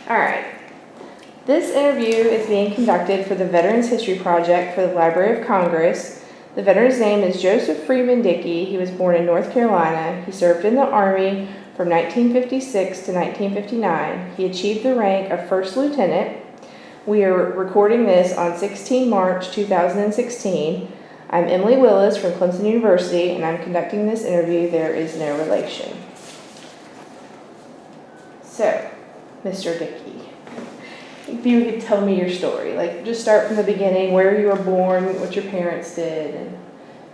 All right. This interview is being conducted for the Veterans History Project for the Library of Congress. The veteran's name is Joseph Freeman Dickey. He was born in North Carolina. He served in the Army from 1956 to 1959. He achieved the rank of First Lieutenant. We are recording this on 16 March 2016. I'm Emily Willis from Clemson University, and I'm conducting this interview. There is no relation. So, Mr. Dickey, if you could tell me your story, like just start from the beginning, where you were born, what your parents did,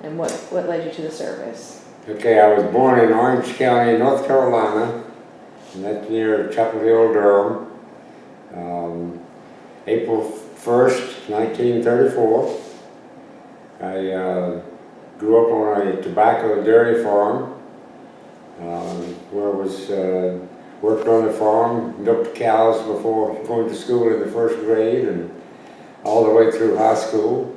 and what led you to the service. Okay, I was born in Orange County, North Carolina, and that's near Chapel Hill, Durham, April 1st, 1934. I grew up on a tobacco dairy farm, where I was worked on the farm, milked cows before going to school in the first grade and all the way through high school.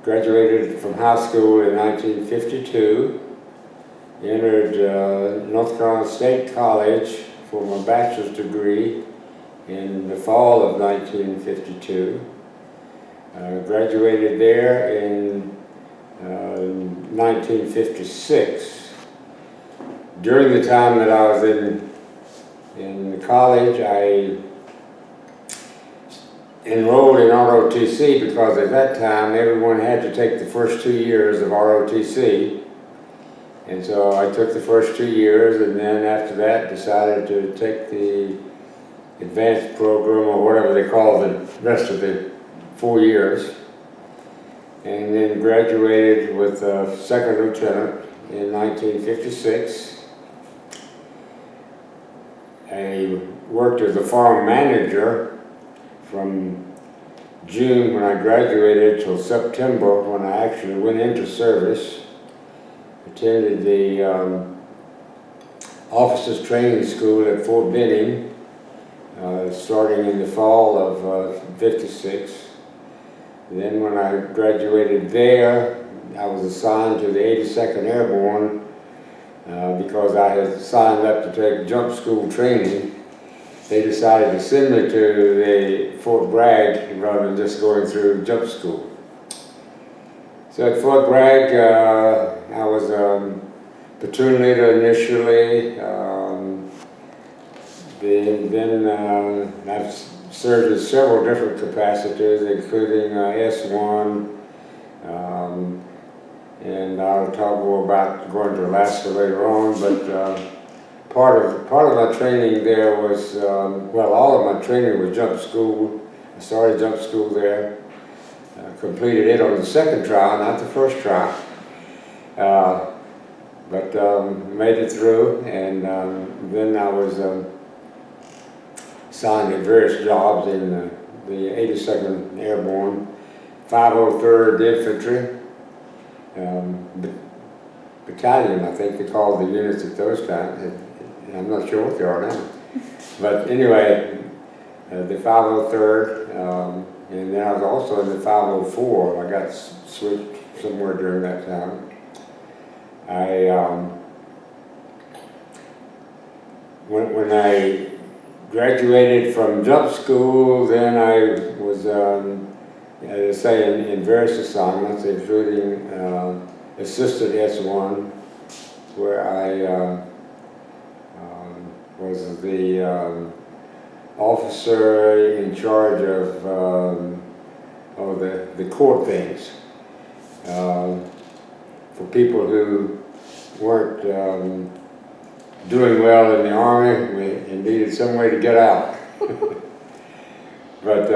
Graduated from high school in 1952, entered North Carolina State College for my bachelor's degree in the fall of 1952. Graduated there in 1956. During the time that I was in college, I enrolled in ROTC because at that time everyone had to take the first 2 years of ROTC. And so I took the first 2 years, and then after that decided to take the advanced program, or whatever they call the rest of the 4 years, and then graduated with a second lieutenant in 1956. I worked as a farm manager from June when I graduated till September when I actually went into service. Attended the officers training school at Fort Benning, starting in the fall of 56. Then when I graduated there, I was assigned to the 82nd Airborne because I had signed up to take jump school training. They decided to send me to the Fort Bragg rather than just going through jump school. So at Fort Bragg, I was platoon leader initially. Then I've served in several different capacities, including S1, and I'll talk more about going to Alaska later on. But part of my training there was, all of my training was jump school. I started jump school there, completed it on the second trial, not the first trial, but made it through. And then I was assigned at various jobs in the 82nd Airborne, 503rd Infantry, battalion, I think they called the units at those times. I'm not sure what they are now. But anyway, the 503rd, and then I was also in the 504. I got switched somewhere during that time. When I graduated from jump school, then I was, as I say, in various assignments, including assistant S1, where I was the officer in charge of the court things for people who weren't doing well in the Army and needed some way to get out. But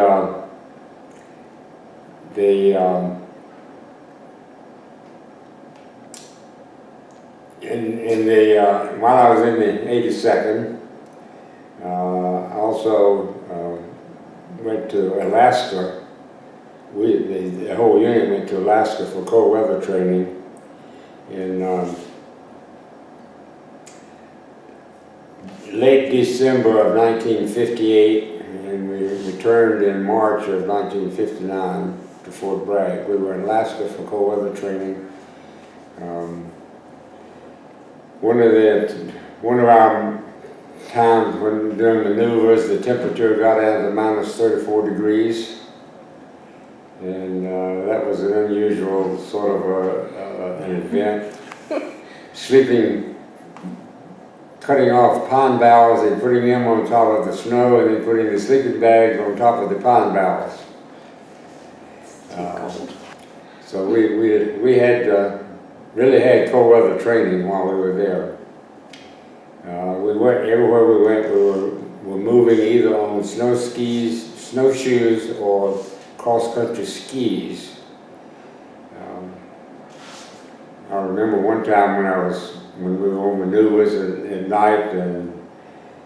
while I was in the 82nd, I also went to Alaska. The whole unit went to Alaska for cold weather training in late December of 1958, and we returned in March of 1959 to Fort Bragg. We were in Alaska for cold weather training. One of our times when during maneuvers the temperature got down to minus 34 degrees. And that was an unusual sort of an event. Sleeping, cutting off pond boughs and putting them on top of the snow, and then putting the sleeping bags on top of the pond boughs. So we had really had cold weather training while we were there. We went everywhere we went. We were moving either on snow skis, snowshoes, or cross-country skis. I remember one time when we were on maneuvers at night, and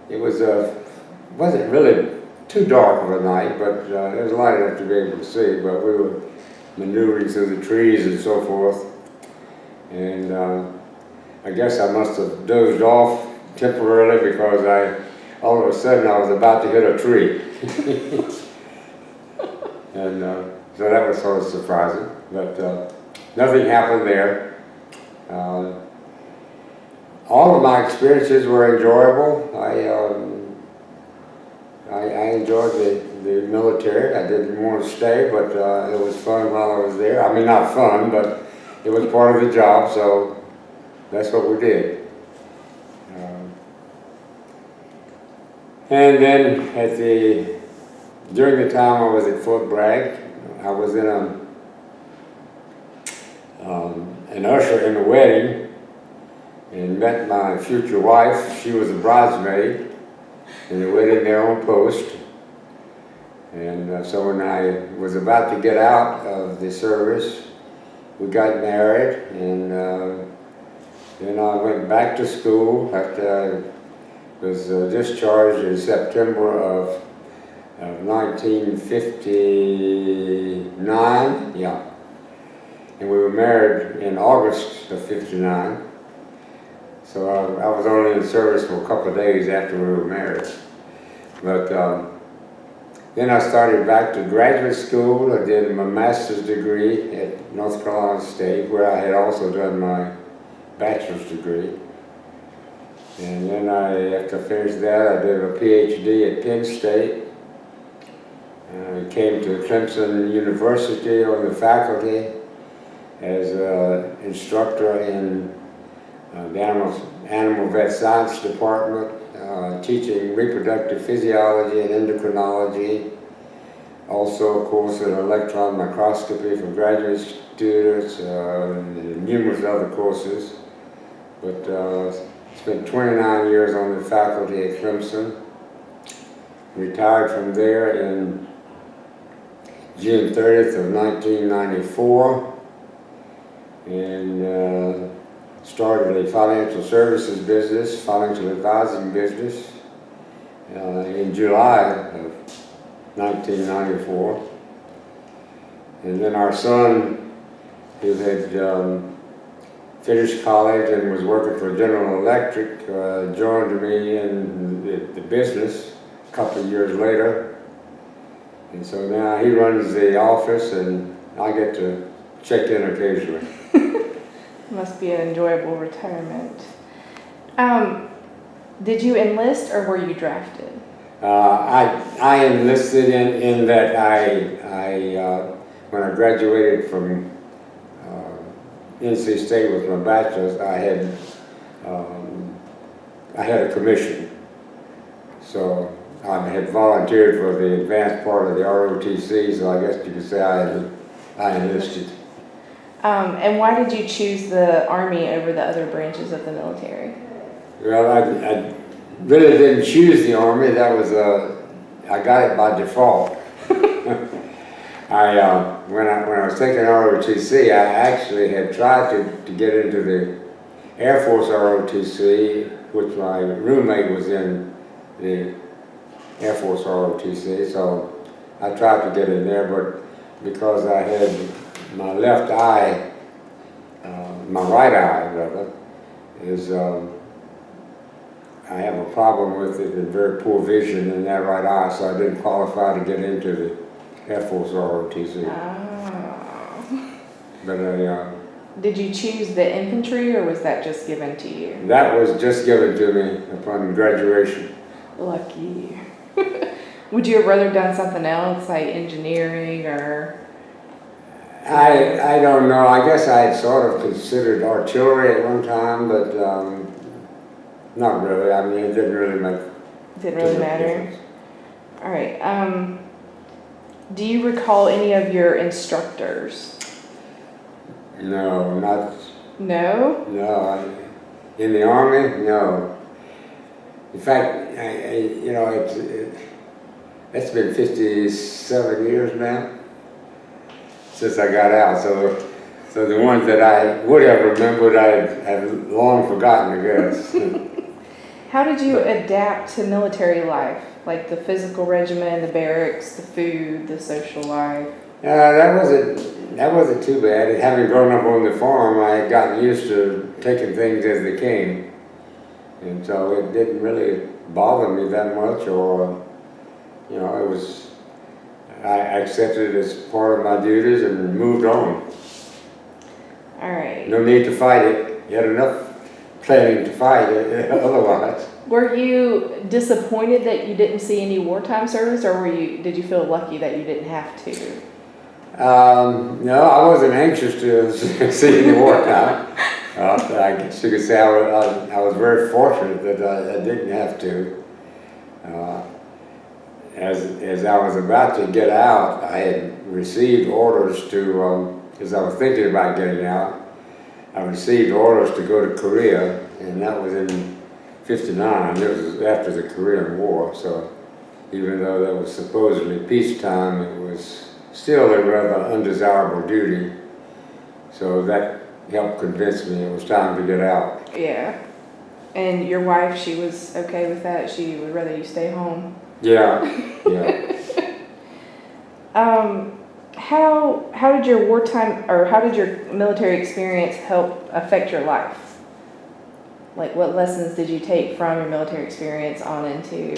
it wasn't really too dark of a night, but it was light enough to be able to see. But we were maneuvering through the trees and so forth, and I guess I must have dozed off temporarily because all of a sudden I was about to hit a tree. And so that was sort of surprising, but nothing happened there. All of my experiences were enjoyable. I enjoyed the military. I didn't want to stay, but it was fun while I was there. I mean, not fun, but it was part of the job, so that's what we did. And then during the time I was at Fort Bragg, I was in an usher in a wedding and met my future wife. She was a bridesmaid in the wedding there on post. And so when I was about to get out of the service, we got married, and then I went back to school after I was discharged in September of 1959, yeah. And we were married in August of '59. So I was only in service for a couple of days after we were married. But then I started back to graduate school. I did my master's degree at North Carolina State, where I had also done my bachelor's degree. And then after I finished that, I did a PhD at Penn State. I came to Clemson University on the faculty as an instructor in the Animal Vet Science Department, teaching reproductive physiology and endocrinology. Also a course in electron microscopy for graduate students, and numerous other courses. But spent 29 years on the faculty at Clemson. Retired from there in June 30th of 1994, and started a financial services business, financial advising business, in July of 1994. And then our son, who had finished college and was working for General Electric, joined me in the business a couple of years later. And so now he runs the office, and I get to check in occasionally. Must be an enjoyable retirement. Did you enlist or were you drafted? I enlisted in that when I graduated from NC State with my bachelor's, I had a commission. So I had volunteered for the advanced part of the ROTC, so I guess you could say I enlisted. And why did you choose the Army over the other branches of the military? Well, I really didn't choose the Army. That was I got it by default. When I was taking ROTC, I actually had tried to get into the Air Force ROTC, which my roommate was in the Air Force ROTC, so I tried to get in there, but because I had my left eye, my right eye rather, is I have a problem with it and very poor vision in that right eye, so I didn't qualify to get into the Air Force ROTC. Oh. But did you choose the infantry, or was that just given to you? That was just given to me upon graduation. Lucky. Would you have rather done something else, like engineering or? I don't know. I guess I had sort of considered artillery at one time, but not really. I mean, it didn't really make. Didn't really matter. difference. All right. Do you recall any of your instructors? No, not. No? No. In the Army, no. In fact, it's been 57 years now since I got out. So the ones that I would have remembered, I have long forgotten, I guess. How did you adapt to military life? Like the physical regimen, the barracks, the food, the social life? That wasn't too bad. Having grown up on the farm, I had gotten used to taking things as they came. And so it didn't really bother me that much, or, it was, I accepted it as part of my duties and moved on. All right. No need to fight it. You had enough planning to fight it otherwise. Were you disappointed that you didn't see any wartime service, or did you feel lucky that you didn't have to? No, I wasn't anxious to see any wartime. I guess you could say I was very fortunate that I didn't have to. As I was about to get out, I had received orders to, as I was thinking about getting out, I received orders to go to Korea, and that was in '59. It was after the Korean War, so even though that was supposedly peacetime, it was still a rather undesirable duty. So that helped convince me it was time to get out. Yeah. And your wife, she was okay with that? She would rather you stay home? Yeah. How did your wartime, or how did your military experience help affect your life? Like, what lessons did you take from your military experience on into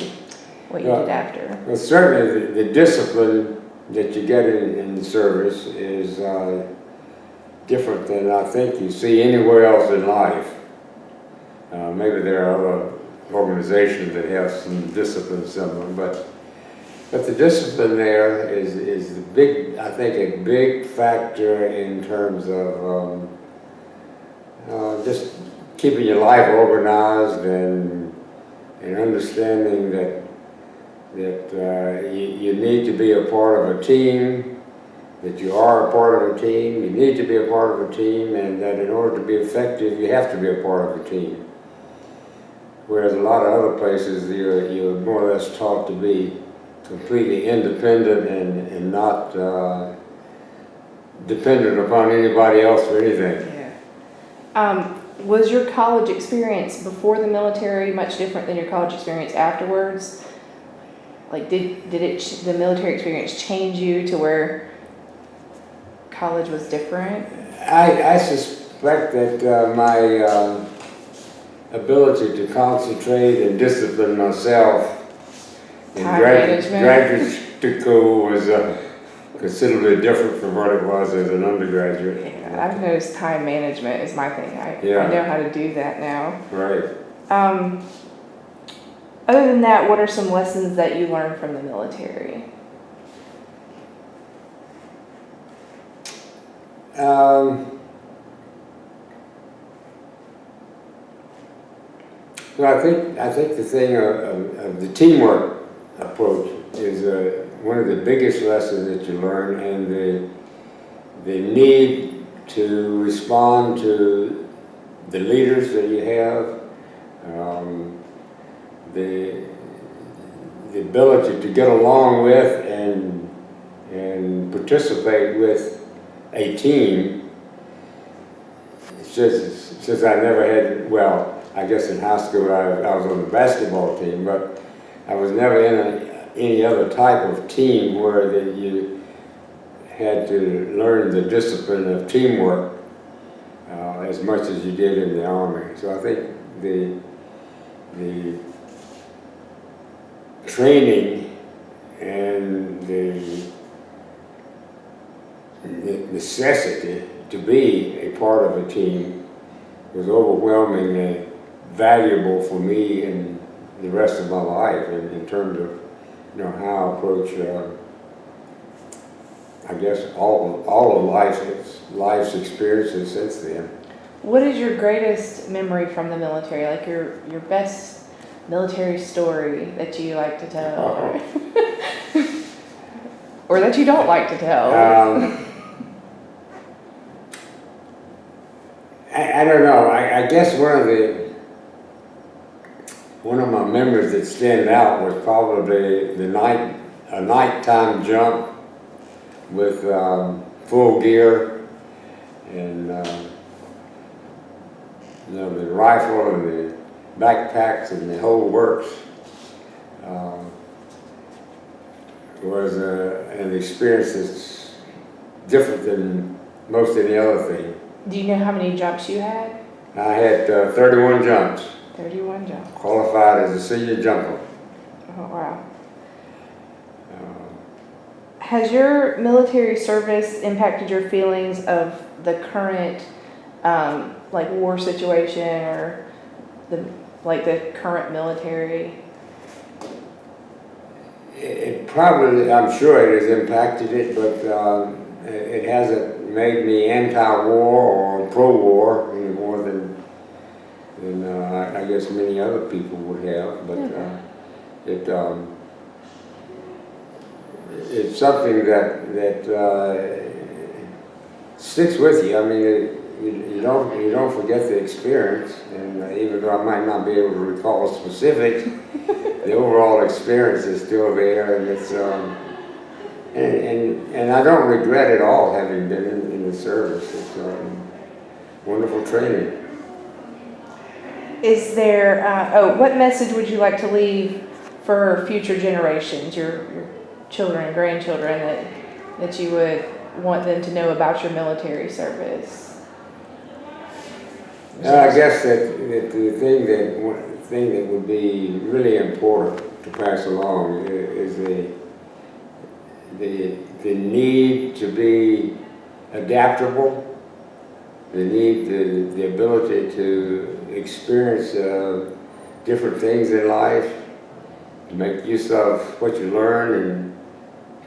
what you did after? Well, certainly the discipline that you get in the service is different than I think you see anywhere else in life. Maybe there are other organizations that have some discipline similar, but the discipline there is the big, I think, a big factor in terms of just keeping your life organized and understanding that you need to be a part of a team, that you are a part of a team, you need to be a part of a team, and that in order to be effective, you have to be a part of a team. Whereas a lot of other places, you're more or less taught to be completely independent and not dependent upon anybody else for anything. Yeah. Was your college experience before the military much different than your college experience afterwards? Like, did the military experience change you to where college was different? I suspect that my ability to concentrate and discipline myself in graduate school was considerably different from what it was as an undergraduate. Yeah, I've noticed time management is my thing. I know how to do that now. Right. Other than that, what are some lessons that you learned from the military? Well, I think the thing of the teamwork approach is one of the biggest lessons that you learn, and the need to respond to the leaders that you have, the ability to get along with and participate with a team. Since I never had, well, I guess in high school I was on the basketball team, but I was never in any other type of team where you had to learn the discipline of teamwork as much as you did in the Army. So I think the training and the necessity to be a part of a team was overwhelmingly valuable for me in the rest of my life in terms of, you know, how I approach, I guess, all of life's experiences since then. What is your greatest memory from the military? Like your best military story that you like to tell? Or that you don't like to tell? I don't know. I guess one of my memories that stand out was probably a nighttime jump with full gear and you know, the rifle and the backpacks and the whole works. Was an experience that's different than most any other thing. Do you know how many jumps you had? I had 31 jumps. 31 jumps. Qualified as a senior jumper. Oh, wow. Has your military service impacted your feelings of the current, like, war situation or the current military? It probably, I'm sure it has impacted it, but it hasn't made me anti-war or pro-war any more than I guess many other people would have. But it's something that sticks with you. I mean, you don't forget the experience, and even though I might not be able to recall specifics, the overall experience is still there, and it's and I don't regret at all having been in the service. It's wonderful training. Is there, what message would you like to leave for future generations, your children and grandchildren, that you would want them to know about your military service? I guess that the thing that would be really important to pass along is the need to be adaptable, the ability to experience different things in life, to make use of what you learn and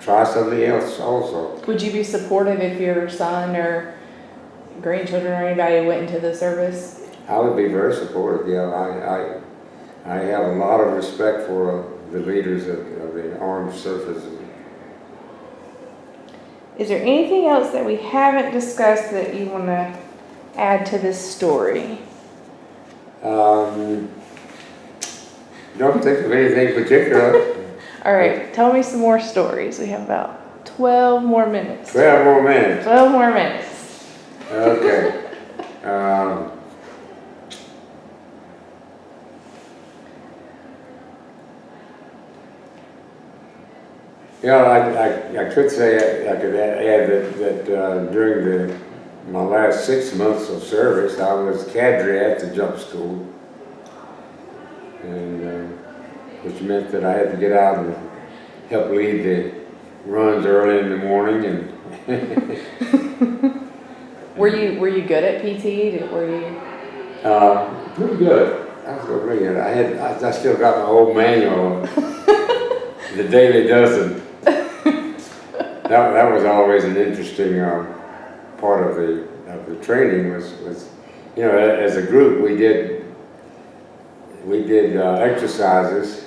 try something else also. Would you be supportive if your son or grandchildren or anybody went into the service? I would be very supportive. Yeah, I have a lot of respect for the leaders of the armed services. Is there anything else that we haven't discussed that you want to add to this story? Don't think of anything particular. All right, tell me some more stories. We have about 12 more minutes. 12 more minutes. 12 more minutes. Okay. Yeah, I could say, I could add that during my last 6 months of service, I was cadre at the jump school, and which meant that I had to get out and help lead the runs early in the morning. And Were you good at PT? Were you? Pretty good. I was pretty good. I still got my old manual, the daily dozen. That was always an interesting part of the training was, you know, as a group we did exercises.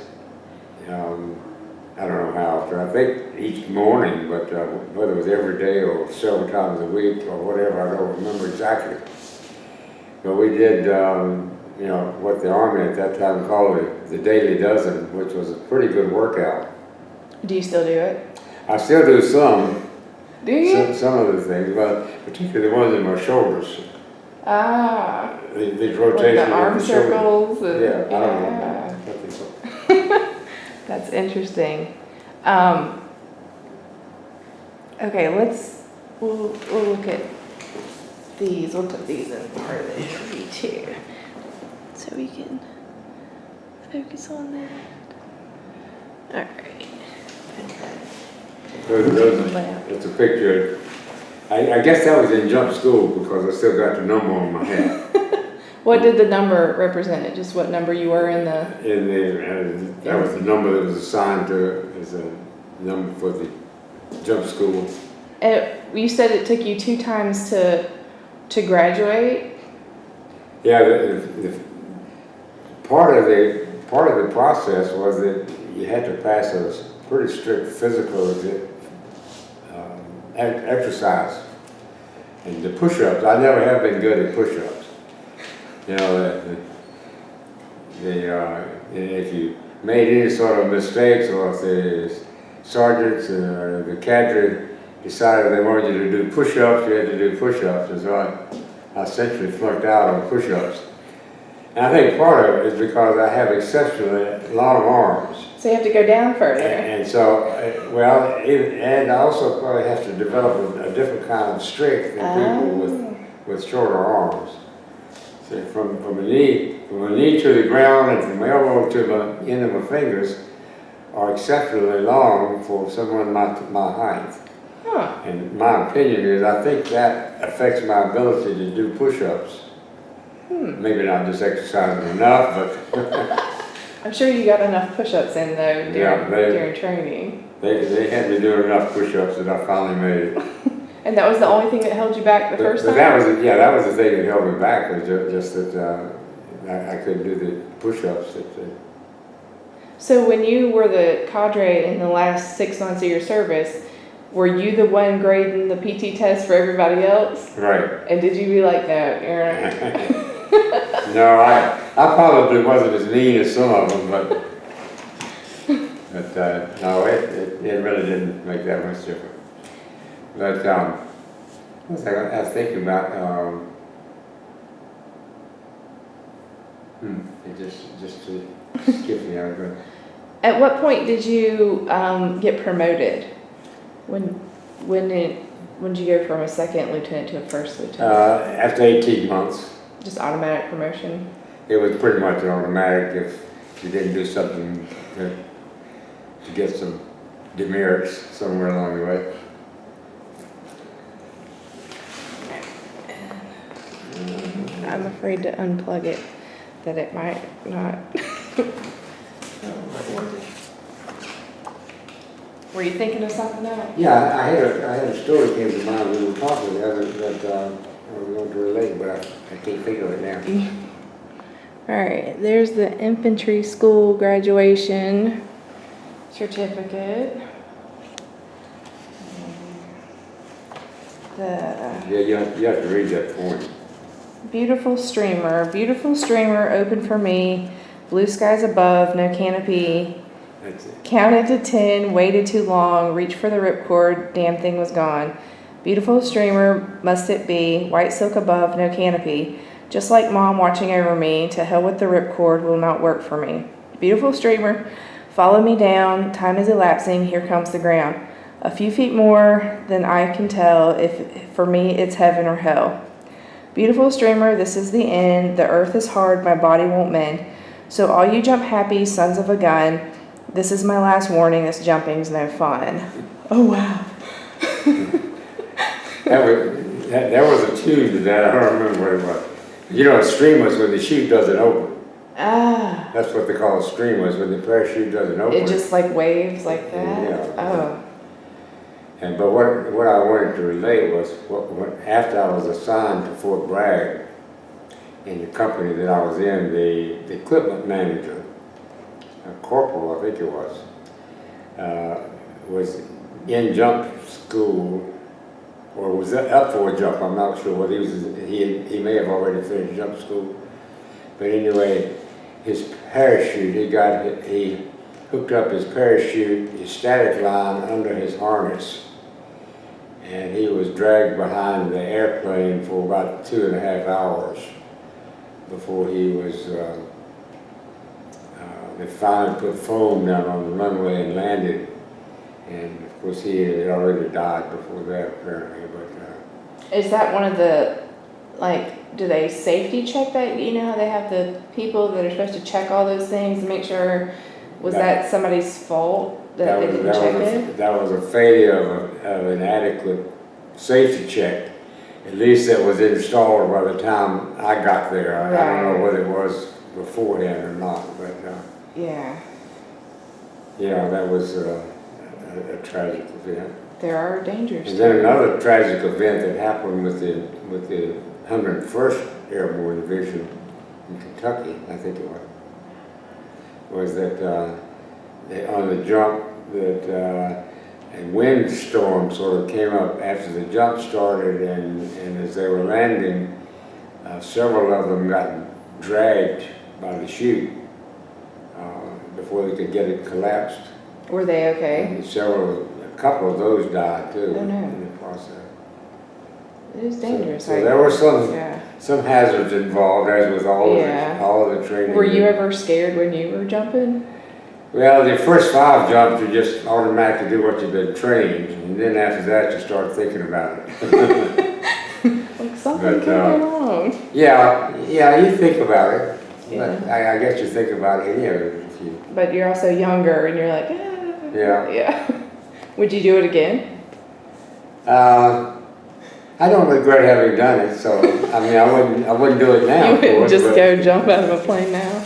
I don't know how often. I think each morning, but whether it was every day or several times a week or whatever, I don't remember exactly. But we did, you know, what the Army at that time called the daily dozen, which was a pretty good workout. Do you still do it? I still do some. Do you? Some of the things, but particularly the ones in my shoulders. Ah. These rotations. Like the arm circles. Yeah, I don't know. I think so. That's interesting. Okay, we'll look at these. We'll put these in part of the interview too, so we can focus on that. All right. It's a picture. I guess that was in jump school because I still got the number on my hat. What did the number represent? Just what number you were in the? That was the number that was assigned to as a number for the jump school. You said it took you 2 times to graduate. Yeah, the part of the process was that you had to pass a pretty strict physical exercise. And the push-ups, I never have been good at push-ups. You know, if you made any sort of mistakes, or if the sergeants or the cadre decided they wanted you to do push-ups, you had to do push-ups. And so I essentially flunked out on push-ups. And I think part of it is because I have exceptionally long arms. So you have to go down further. And so, and I also probably have to develop a different kind of strength than people with shorter arms. So from a knee to the ground and from elbow to the end of my fingers are exceptionally long for someone my height. Huh. And my opinion is I think that affects my ability to do push-ups. Maybe not just exercising enough, but I'm sure you got enough push-ups in though during training. They had me doing enough push-ups that I finally made it. And that was the only thing that held you back the first time? That was the thing that held me back, was just that I couldn't do the push-ups. So when you were the cadre in the last 6 months of your service, were you the one grading the PT test for everybody else? Right. And did you be like, no, you're not? No, I probably wasn't as mean as some of them, but no, it really didn't make that much difference. But what was I was thinking about? It just skipped me out of it. At what point did you get promoted? When did you go from a second lieutenant to a first lieutenant? After 18 months. Just automatic promotion? It was pretty much an automatic if you didn't do something to get some demerits somewhere along the way. I'm afraid to unplug it, that it might not. Were you thinking of something else? Yeah, I had a story came to mind when we were talking together that I was going to relate, but I can't think of it now. All right, there's the infantry school graduation certificate. Yeah, you have to read that point. Beautiful streamer, open for me. Blue skies above, no canopy. That's it. Counted to 10, waited too long, reached for the ripcord, damn thing was gone. Beautiful streamer, must it be, white silk above, no canopy. Just like mom watching over me, to hell with the ripcord, will not work for me. Beautiful streamer, follow me down, time is elapsing, here comes the ground. A few feet more than I can tell, if for me it's heaven or hell. Beautiful streamer, this is the end, the earth is hard, my body won't mend. So all you jump happy, sons of a gun, this is my last warning, this jumping's no fun. Oh wow. There was a tune to that, I don't remember what it was. You know, streamers, when the chute doesn't open. Ah. That's what they call streamers, when the parachute doesn't open. It just like waves like that? Yeah. Oh. But what I wanted to relate was, after I was assigned to Fort Bragg, in the company that I was in, the equipment manager, a corporal I think it was in jump school, or was up for a jump, I'm not sure what he may have already finished jump school. But anyway, his parachute, he hooked up his parachute, his static line under his harness. And he was dragged behind the airplane for about 2.5 hours before he was, they finally put foam down on the runway and landed. And of course he had already died before that apparently. But is that one of the, like, do they safety check that? You know how they have the people that are supposed to check all those things to make sure, was that somebody's fault that they didn't check it? That was a failure of an adequate safety check. at least that was installed by the time I got there. I don't know whether it was beforehand or not, but Yeah. yeah, that was a tragic event. There are dangers. And then another tragic event that happened with the 101st Airborne Division in Kentucky, I think it was that on the jump that a windstorm sort of came up after the jump started, and as they were landing, several of them got dragged by the chute before they could get it collapsed. Were they okay? And a couple of those died too Oh, no. in the process. It is dangerous. So there were Yeah. some hazards involved, as with all of the training. Were you ever scared when you were jumping? Well, the first 5 jumps, you just automatically do what you've been trained, and then after that you start thinking about it. Like something could go wrong. Yeah, you think about it. Yeah. But I guess you think about any of it if you. But you're also younger, and you're like, Yeah. Yeah. Would you do it again? I don't regret having done it, so I mean I wouldn't do it now. You of wouldn't course, just but- go jump out of a plane now?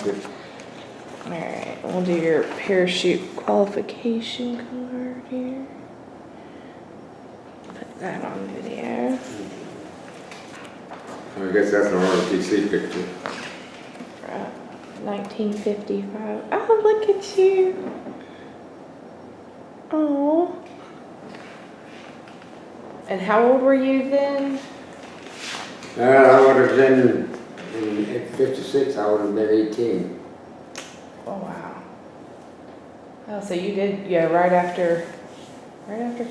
All right, we'll do your parachute qualification card here. Put that on video. I guess that's an ROTC picture. 1955. Oh, look at you. Oh. And how old were you then? I would have been, in 56, I would have been 18. Oh, wow. Oh, so you did, right after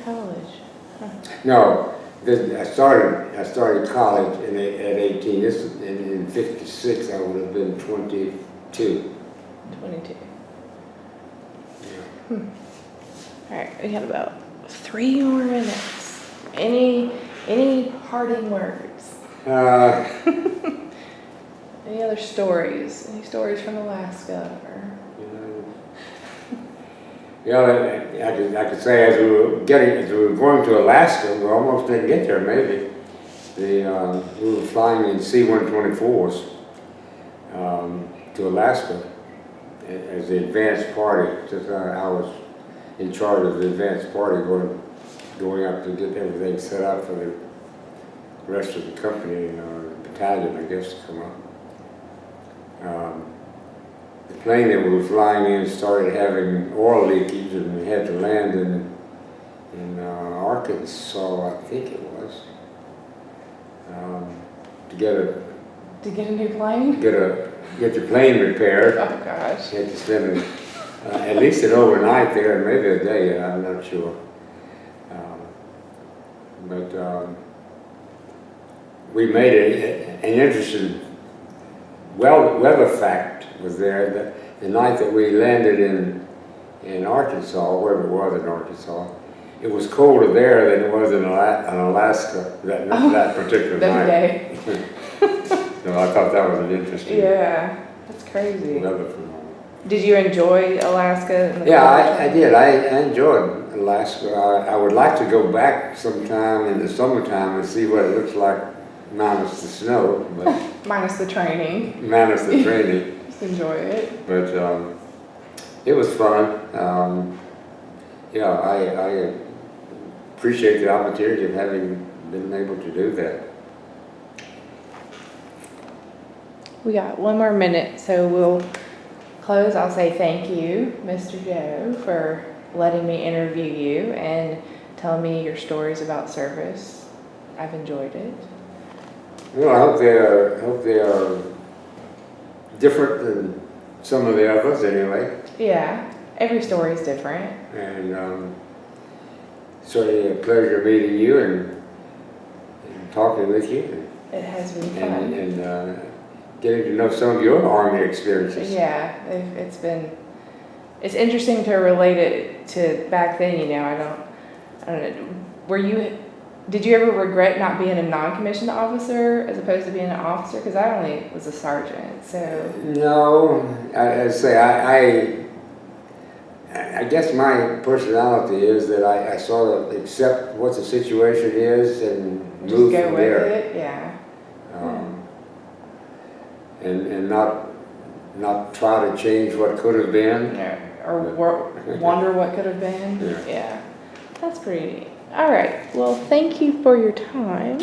college. Huh. No, I started college at 18. In 56, I would have been 22. 22. Yeah. All right, we got about 3 more minutes. Any parting words? Any other stories? Any stories from Alaska? Or? I could say as we were going to Alaska, we almost didn't get there. Maybe we were flying in C-124s to Alaska as the advanced party. Just I was in charge of the advanced party going up to get everything set up for the rest of the company and battalion, I guess, to come up. The plane that we were flying in started having oil leakage, and we had to land in Arkansas, I think it was, to get To get a new plane? get your plane repaired. Oh gosh. You had to spend at least an overnight there, and maybe a day. I'm not sure. But we made an interesting weather fact was there that the night that we landed in Arkansas, wherever it was in Arkansas, it was colder there than it was in Alaska that particular night. Day. So I thought that was an interesting Yeah, that's crazy. weather phenomenon. Did you enjoy Alaska? And the Yeah, cold? I did. I enjoyed Alaska. I would like to go back sometime in the summertime and see what it looks like, minus the snow, but Minus the training. minus the training. Just enjoy it. But it was fun. I appreciate the opportunity of having been able to do that. We got 1 more minute, so we'll close. I'll say thank you, Mr. Joe, for letting me interview you and tell me your stories about service. I've enjoyed it. Well, I hope they are different than some of the others, anyway. Yeah, every story is different. And certainly a pleasure meeting you and talking with you. It has been fun. And getting to know some of your Army experiences. Yeah, it's interesting to relate it to back then, I don't know. Did you ever regret not being a non-commissioned officer as opposed to being an officer? Because I only was a sergeant, so. No, I I guess my personality is that I sort of accept what the situation is and Just move go from with there. it, yeah. And not try to change what could have been. Or wonder what could have been. Yeah. Yeah. That's pretty neat. All right. Well, thank you for your time.